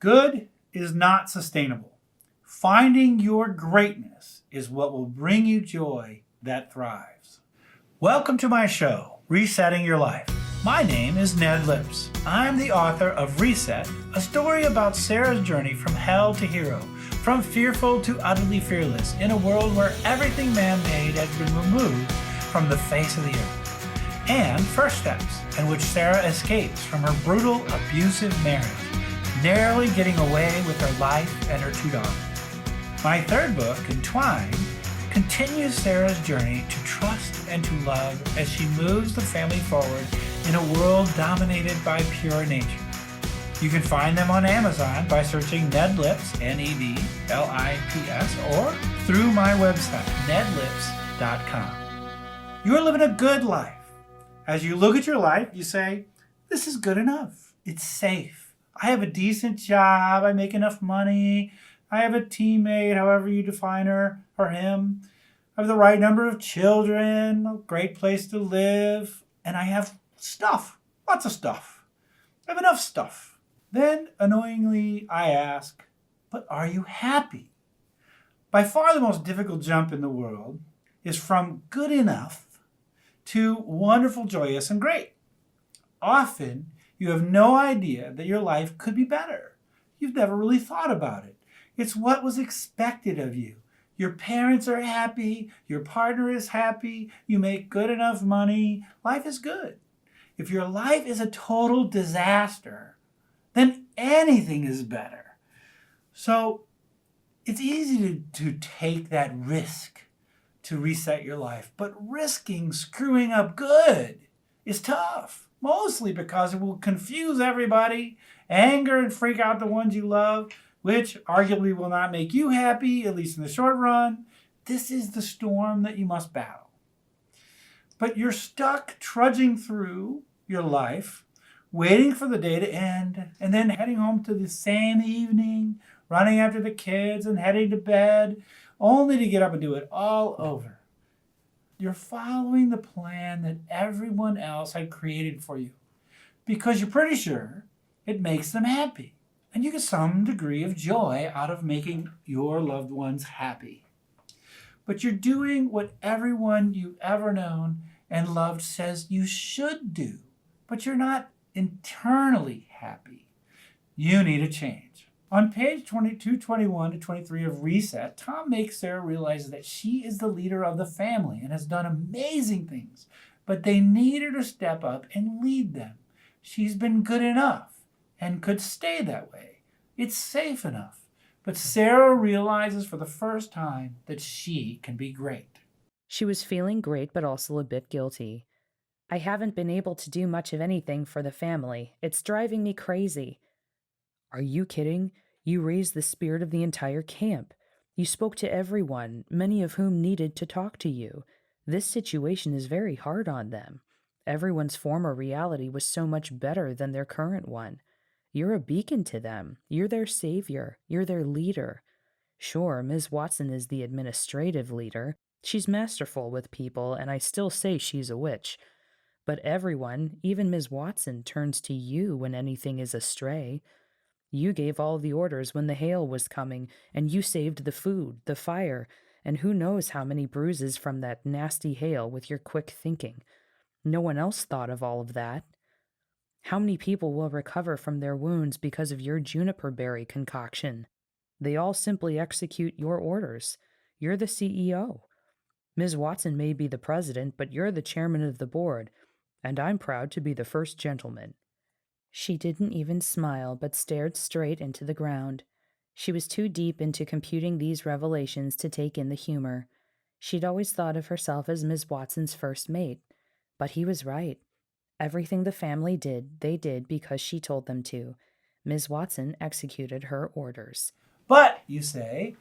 Good is not sustainable. Finding your greatness is what will bring you joy that thrives. Welcome to my show, Resetting Your Life. My name is Ned Lips. I'm the author of Reset, a story about Sarah's journey from hell to hero, from fearful to utterly fearless, in a world where everything man-made has been removed from the face of the earth. And First Steps, in which Sarah escapes from her brutal, abusive marriage, narrowly getting away with her life and her 2 daughters. My third book, Entwined, continues Sarah's journey to trust and to love as she moves the family forward in a world dominated by pure nature. You can find them on Amazon by searching Ned Lips, Nedlips, or through my website, nedlips.com. You're living a good life. As you look at your life, you say, this is good enough. It's safe. I have a decent job. I make enough money. I have a teammate, however you define her or him. I have the right number of children, a great place to live, and I have stuff, lots of stuff. I have enough stuff. Then, annoyingly, I ask, but are you happy? By far the most difficult jump in the world is from good enough to wonderful, joyous, and great. Often, you have no idea that your life could be better. You've never really thought about it. It's what was expected of you. Your parents are happy. Your partner is happy. You make good enough money. Life is good. If your life is a total disaster, then anything is better. So it's easy to take that risk to reset your life. But risking screwing up good is tough. Mostly because it will confuse everybody, anger and freak out the ones you love, which arguably will not make you happy, at least in the short run. This is the storm that you must battle. But you're stuck trudging through your life, waiting for the day to end, and then heading home to the same evening, running after the kids and heading to bed, only to get up and do it all over. You're following the plan that everyone else had created for you because you're pretty sure it makes them happy. And you get some degree of joy out of making your loved ones happy. But you're doing what everyone you've ever known and loved says you should do. But you're not internally happy. You need a change. On page 22, 21 to 23 of Reset, Tom makes Sarah realize that she is the leader of the family and has done amazing things, but they need her to step up and lead them. She's been good enough and could stay that way. It's safe enough. But Sarah realizes for the first time that she can be great. She was feeling great, but also a bit guilty. I haven't been able to do much of anything for the family. It's driving me crazy. Are you kidding? You raised the spirit of the entire camp. You spoke to everyone, many of whom needed to talk to you. This situation is very hard on them. Everyone's former reality was so much better than their current one. You're a beacon to them. You're their savior. You're their leader. Sure, Ms. Watson is the administrative leader. She's masterful with people, and I still say she's a witch. But everyone, even Ms. Watson, turns to you when anything is astray. You gave all the orders when the hail was coming, and you saved the food, the fire, and who knows how many bruises from that nasty hail with your quick thinking. No one else thought of all of that. How many people will recover from their wounds because of your juniper berry concoction? They all simply execute your orders. You're the CEO. Ms. Watson may be the president, but you're the chairman of the board, and I'm proud to be the first gentleman. She didn't even smile, but stared straight into the ground. She was too deep into computing these revelations to take in the humor. She'd always thought of herself as Ms. Watson's first mate. But he was right. Everything the family did, they did because she told them to. Ms. Watson executed her orders. But, you say,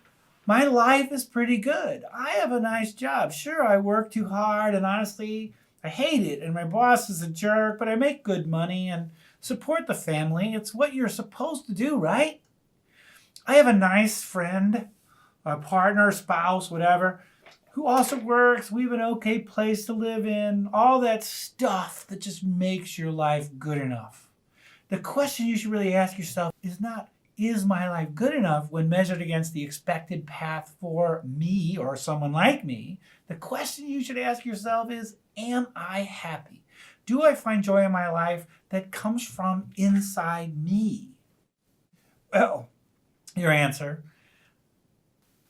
my life is pretty good. I have a nice job. Sure, I work too hard, and honestly, I hate it, and my boss is a jerk, but I make good money and support the family. It's what you're supposed to do, right? I have a nice friend, a partner, spouse, whatever, who also works. We have an okay place to live in. All that stuff that just makes your life good enough. The question you should really ask yourself is not, is my life good enough when measured against the expected path for me or someone like me? The question you should ask yourself is, am I happy? Do I find joy in my life that comes from inside me? Well, your answer: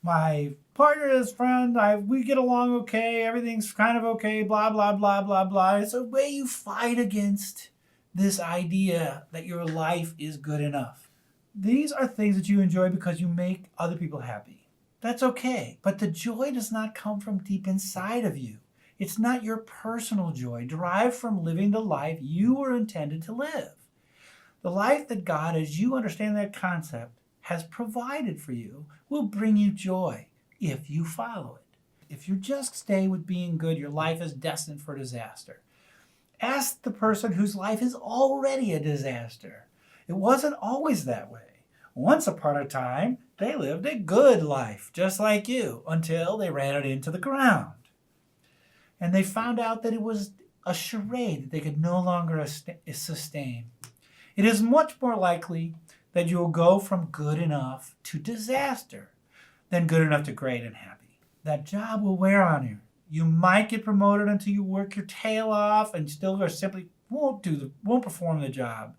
my partner is friend, we get along okay, everything's kind of okay, blah, blah, blah, blah, blah. It's a way you fight against this idea that your life is good enough. These are things that you enjoy because you make other people happy. That's okay, but the joy does not come from deep inside of you. It's not your personal joy derived from living the life you were intended to live. The life that God, as you understand that concept, has provided for you will bring you joy if you follow it. If you just stay with being good, your life is destined for disaster. Ask the person whose life is already a disaster. It wasn't always that way. Once upon a time, they lived a good life, just like you, until they ran it into the ground. And they found out that it was a charade that they could no longer sustain. It is much more likely that you will go from good enough to disaster than good enough to great and happy. That job will wear on you. You might get promoted until you work your tail off and still or simply won't perform the job.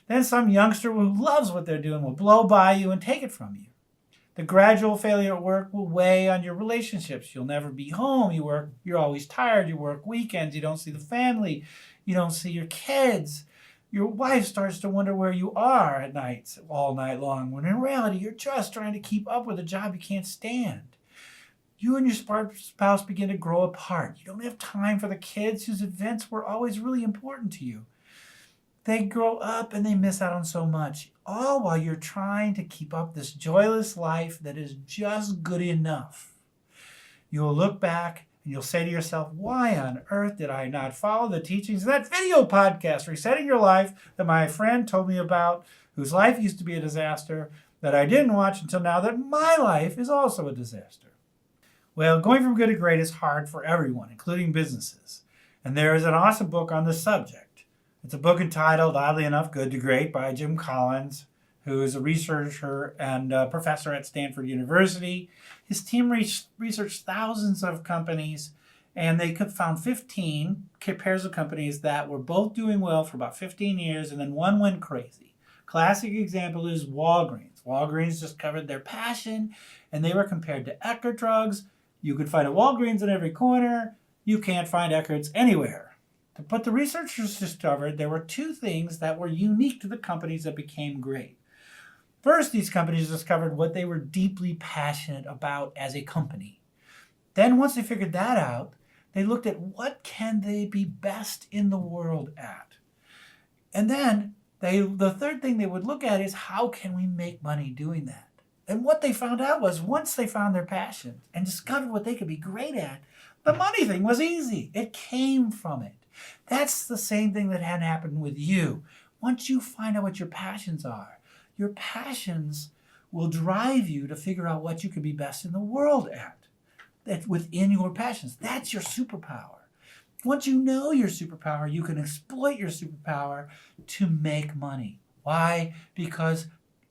Then some youngster who loves what they're doing will blow by you and take it from you. The gradual failure at work will weigh on your relationships. You'll never be home. You're always tired. You work weekends. You don't see the family. You don't see your kids. Your wife starts to wonder where you are at nights, all night long, when in reality you're just trying to keep up with a job you can't stand. You and your spouse begin to grow apart. You don't have time for the kids whose events were always really important to you. They grow up and they miss out on so much, all while you're trying to keep up this joyless life that is just good enough. You'll look back and you'll say to yourself, why on earth did I not follow the teachings of that video podcast, Resetting Your Life, that my friend told me about, whose life used to be a disaster, that I didn't watch until now that my life is also a disaster? Well, going from good to great is hard for everyone, including businesses. And there is an awesome book on this subject. It's a book entitled, oddly enough, Good to Great by Jim Collins, who is a researcher and professor at Stanford University. His team researched thousands of companies, and they found 15 pairs of companies that were both doing well for about 15 years, and then one went crazy. Classic example is Walgreens. Walgreens discovered their passion, and they were compared to Eckerts drugs. You could find a Walgreens in every corner. You can't find Eckerts anywhere. But the researchers discovered there were two things that were unique to the companies that became great. First, these companies discovered what they were deeply passionate about as a company. Then once they figured that out, they looked at what can they be best in the world at. And then the third thing they would look at is how can we make money doing that? And what they found out was once they found their passion and discovered what they could be great at, the money thing was easy. It came from it. That's the same thing that had happened with you. Once you find out what your passions are, your passions will drive you to figure out what you could be best in the world at. That's within your passions. That's your superpower. Once you know your superpower, you can exploit your superpower to make money. Why? Because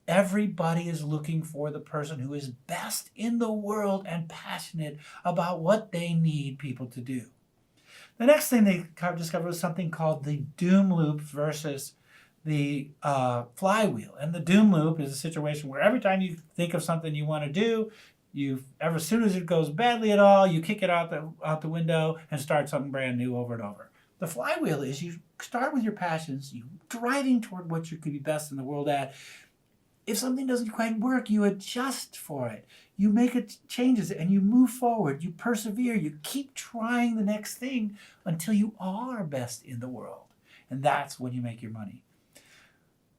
everybody is looking for the person who is best in the world and passionate about what they need people to do. The next thing they discovered was something called the doom loop versus the flywheel. And the doom loop is a situation where every time you think of something you want to do, as soon as it goes badly at all, you kick it out the window and start something brand new over and over. The flywheel is you start with your passions, you driving toward what you could be best in the world at. If something doesn't quite work, you adjust for it. You make it changes and you move forward. You persevere. You keep trying the next thing until you are best in the world. And that's when you make your money.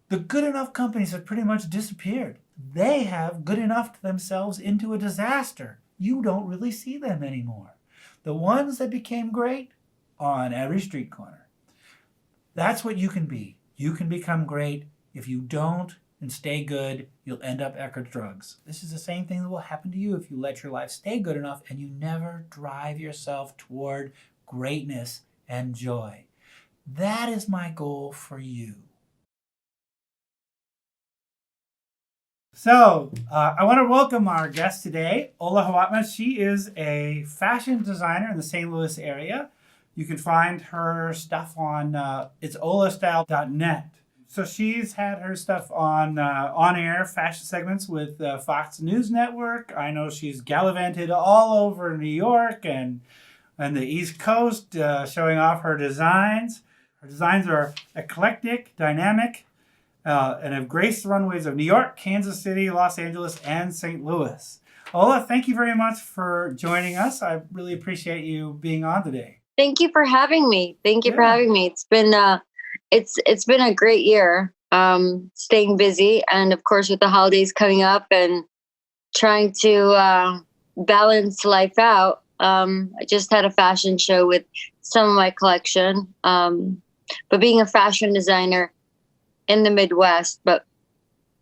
The good enough companies have pretty much disappeared. They have good enough to themselves into a disaster. You don't really see them anymore. The ones that became great are on every street corner. That's what you can be. You can become great. If you don't and stay good, you'll end up Eckerts drugs. This is the same thing that will happen to you if you let your life stay good enough and you never drive yourself toward greatness and joy. That is my goal for you. I want to welcome our guest today, Aloha. She is a fashion designer in the St. Louis area. You can find her stuff on it's olastyle.net. So she's had her stuff on air fashion segments with Fox News Network. I know she's gallivanted all over New York and the East Coast, showing off her designs. Her designs are eclectic, dynamic, and have graced the runways of New York, Kansas City, Los Angeles, and St. Louis. Ola, thank you very much for joining us. I really appreciate you being on today. Thank you for having me. It's been a great year. Staying busy, and of course with the holidays coming up and trying to balance life out. I just had a fashion show with some of my collection. But being a fashion designer in the Midwest, but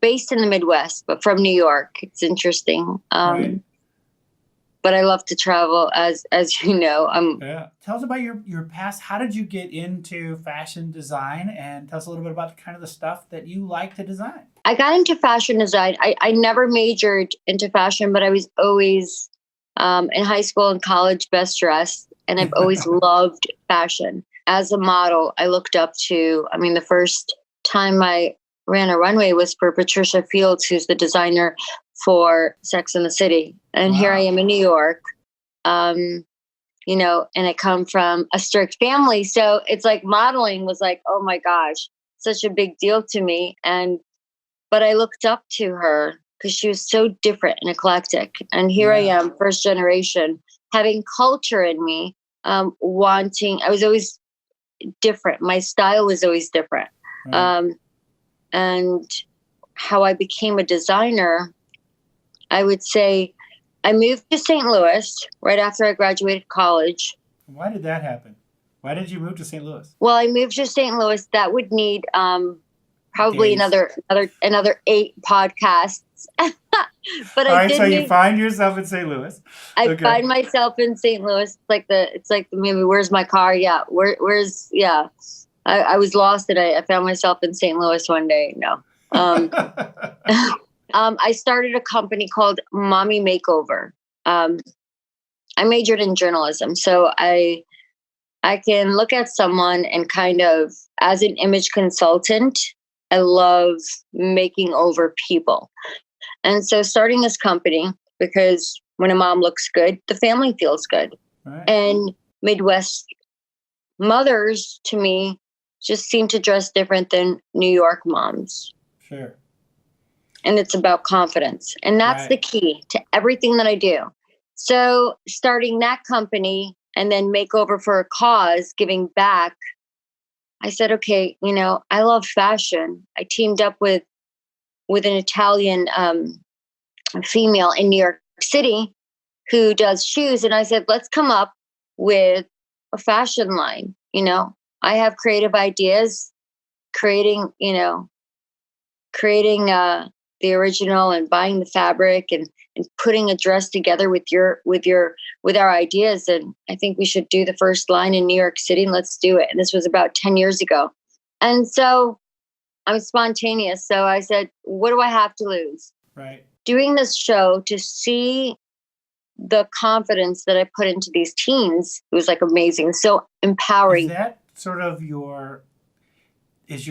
based in the Midwest, but from New York, it's interesting. Right. But I love to travel, as you know. Yeah. Tell us about your past. How did you get into fashion design? And tell us a little bit about the stuff that you like to design. I got into fashion design. I never majored into fashion, but I was always in high school and college best dressed. And I've always loved fashion. As a model, I looked up to, the first time I ran a runway was for Patricia Fields, who's the designer for Sex and the City. And Here I am in New York, and I come from a strict family. So it's like modeling was like, oh my gosh, such a big deal to me. But I looked up to her because she was so different and eclectic. And here I am, first generation, having culture in me, I was always different. My style was always different. Right. And how I became a designer, I would say I moved to St. Louis right after I graduated college. Why did that happen? Why did you move to St. Louis? Well, I moved to St. Louis. That would need probably Days. another 8 podcasts. But All I right, did. so you find yourself in St. Louis. I find myself in St. Louis. It's like the movie "Where's My Car?" Yeah, where's yeah. I was lost and I found myself in St. Louis one day. No. I started a company called Mommy Makeover. I majored in journalism, so I can look at someone and kind of, as an image consultant, I love making over people. And so starting this company, because when a mom looks good, the family feels good. Right. And Midwest mothers, to me, just seem to dress different than New York moms. Sure. And it's about confidence. And that's the key to everything that I do. So starting that company and then Makeover for a Cause, giving back, I said, okay, I love fashion. I teamed up with an Italian female in New York City who does shoes. And I said, let's come up with a fashion line. I have creative ideas, creating the original and buying the fabric and putting a dress together with our ideas. And I think we should do the first line in New York City, and let's do it. And this was about 10 years ago. And so I'm spontaneous. So I said, what do I have to lose? Right. Doing this show to see the confidence that I put into these teens, it was like amazing. So empowering. Is that sort of is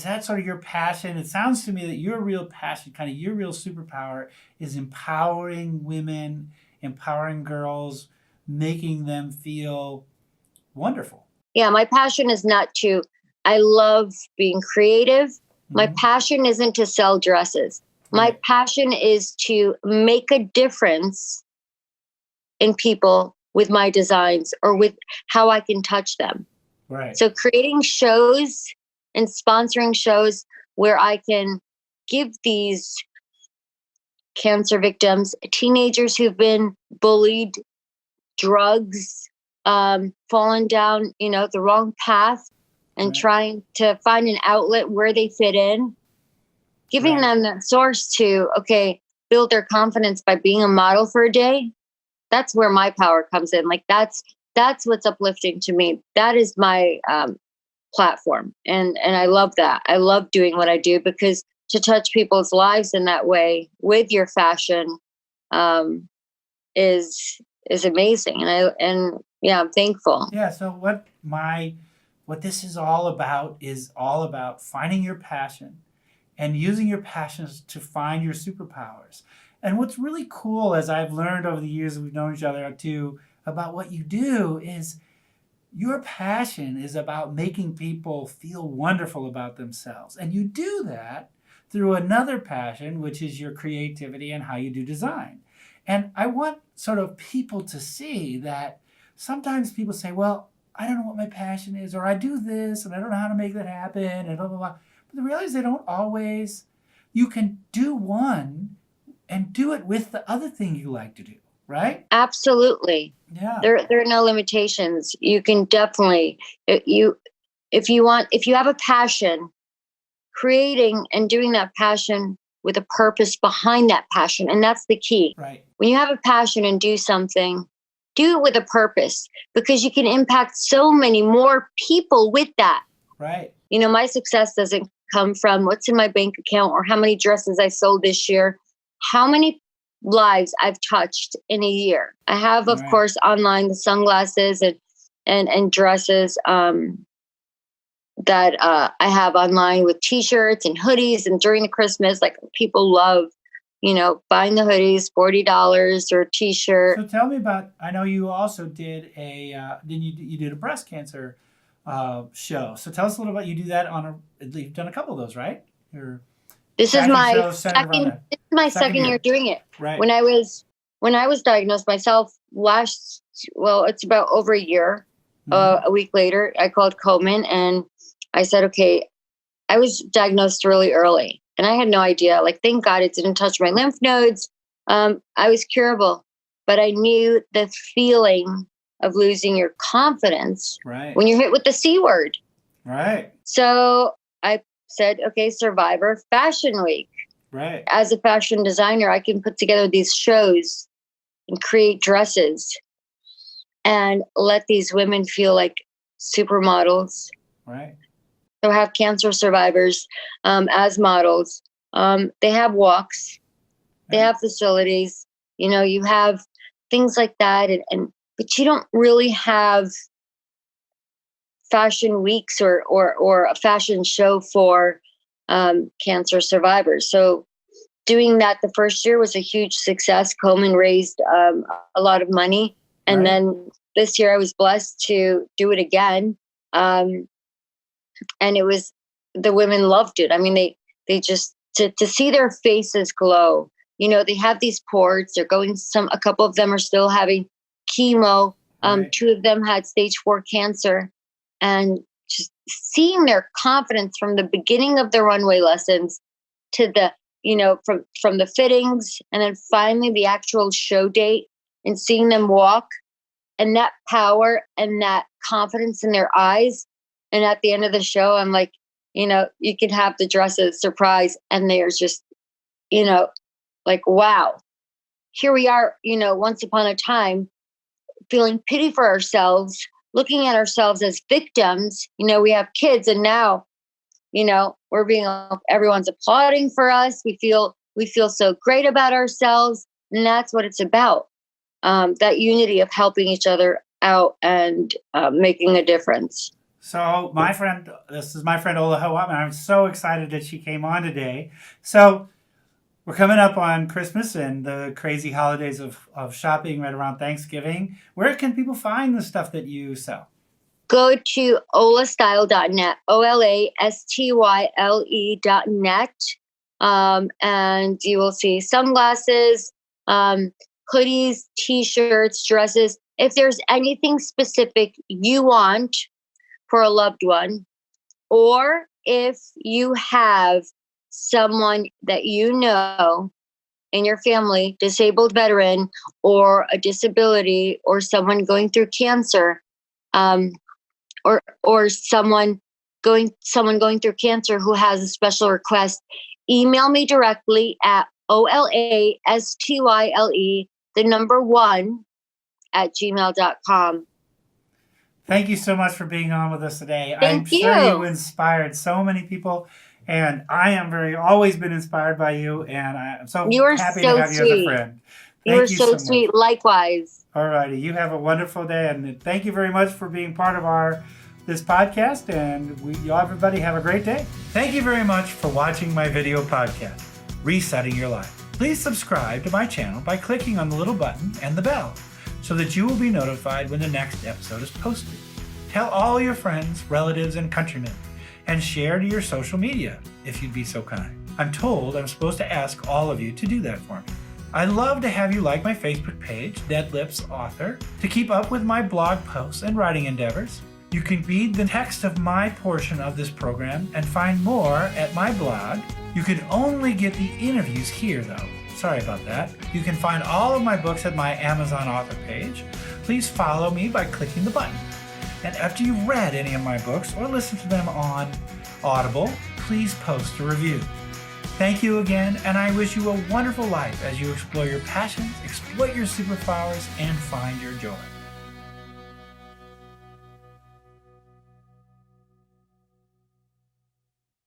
that sort of your passion? It sounds to me that your real passion, kind of your real superpower, is empowering women, empowering girls, making them feel wonderful. Yeah, my passion is I love being creative. Mm-hmm. My passion isn't to sell dresses. Right. My passion is to make a difference in people with my designs or with how I can touch them. Right. So creating shows and sponsoring shows where I can give these cancer victims, teenagers who've been bullied, drugs, fallen down, the wrong path, and trying to find an outlet where they fit in, giving them that source to, build their confidence by being a model for a day. That's where my power comes in. Like that's what's uplifting to me. That is my platform. And I love that. I love doing what I do because to touch people's lives in that way with your fashion is amazing, and yeah, I'm thankful. Yeah. So what this is all about finding your passion and using your passions to find your superpowers. And what's really cool, as I've learned over the years that we've known each other too, about what you do is your passion is about making people feel wonderful about themselves. And you do that through another passion, which is your creativity and how you do design. And I want sort of people to see that sometimes people say, well, I don't know what my passion is, or I do this and I don't know how to make that happen, and blah, blah, blah. But the reality is they don't always. You can do one and do it with the other thing you like to do, right? Absolutely. Yeah. There are no limitations. You can definitely, if you have a passion, creating and doing that passion with a purpose behind that passion. And that's the key. Right. When you have a passion and do something, do it with a purpose, because you can impact so many more people with that. Right. My success doesn't come from what's in my bank account or how many dresses I sold this year, how many lives I've touched in a year. I have, of course, online the sunglasses and dresses that I have online with T-shirts and hoodies. And during the Christmas, like, people love, buying the hoodies, $40 or a T-shirt. So tell me about. I know you also did you did a breast cancer show. So tell us a little about. You do that you've done a couple of those, right? This is my second year doing it. Right. When I was diagnosed myself it's about over a year. A week later, I called Komen and I said, okay, I was diagnosed really early and I had no idea. Like, thank God it didn't touch my lymph nodes. I was curable, but I knew the feeling of losing your confidence when you're hit with the C word. Right. So I said, okay, Survivor Fashion Week. Right. As a fashion designer, I can put together these shows and create dresses and let these women feel like supermodels. Right. So have cancer survivors as models. They have walks. They have facilities. You have things like that, but you don't really have fashion weeks or a fashion show for cancer survivors. So doing that the first year was a huge success. Komen raised a lot of money. And then this year I was blessed to do it again. And the women loved it. I mean, they just, to see their faces glow, they have these ports, they're going, a couple of them are still having chemo. 2 of them had stage 4 cancer, and just seeing their confidence from the beginning of the runway lessons to the, from the fittings, and then finally the actual show date, and seeing them walk, and that power and that confidence in their eyes. And at the end of the show, I'm like, you can have the dresses surprise. And there's just, like, wow, here we are, once upon a time, feeling pity for ourselves, looking at ourselves as victims. We have kids, and now, everyone's applauding for us. We feel so great about ourselves. And that's what it's about. That unity of helping each other out and making a difference. So this is my friend Aloha, and I'm so excited that she came on today. So we're coming up on Christmas and the crazy holidays of shopping right around Thanksgiving. Where can people find the stuff that you sell? Go to olastyle.net, OLASTYLE.net, and you will see sunglasses, hoodies, T-shirts, dresses. If there's anything specific you want for a loved one, or if you have someone that in your family, disabled veteran or a disability, or someone going through cancer, or someone going through cancer who has a special request, email me directly at OLASTYLE1@gmail.com. Thank you so much for being on with us today. Thank I'm sure you. you inspired so many people. And I am always been inspired by you, and I'm so You are happy so to have you as a sweet. friend. You are so sweet. much. Likewise. All righty. You have a wonderful day, and thank you very much for being part of this podcast, and everybody have a great day. Thank you very much for watching my video podcast, Resetting Your Life. Please subscribe to my channel by clicking on the little button and the bell so that you will be notified when the next episode is posted. Tell all your friends, relatives, and countrymen, and share to your social media if you'd be so kind. I'm told I'm supposed to ask all of you to do that for me. I'd love to have you like my Facebook page, Dead Lips Author, to keep up with my blog posts and writing endeavors. You can read the text of my portion of this program and find more at my blog. You can only get the interviews here, though. Sorry about that. You can find all of my books at my Amazon author page. Please follow me by clicking the button. And after you've read any of my books or listened to them on Audible, please post a review. Thank you again, and I wish you a wonderful life as you explore your passions, exploit your superpowers, and find your joy.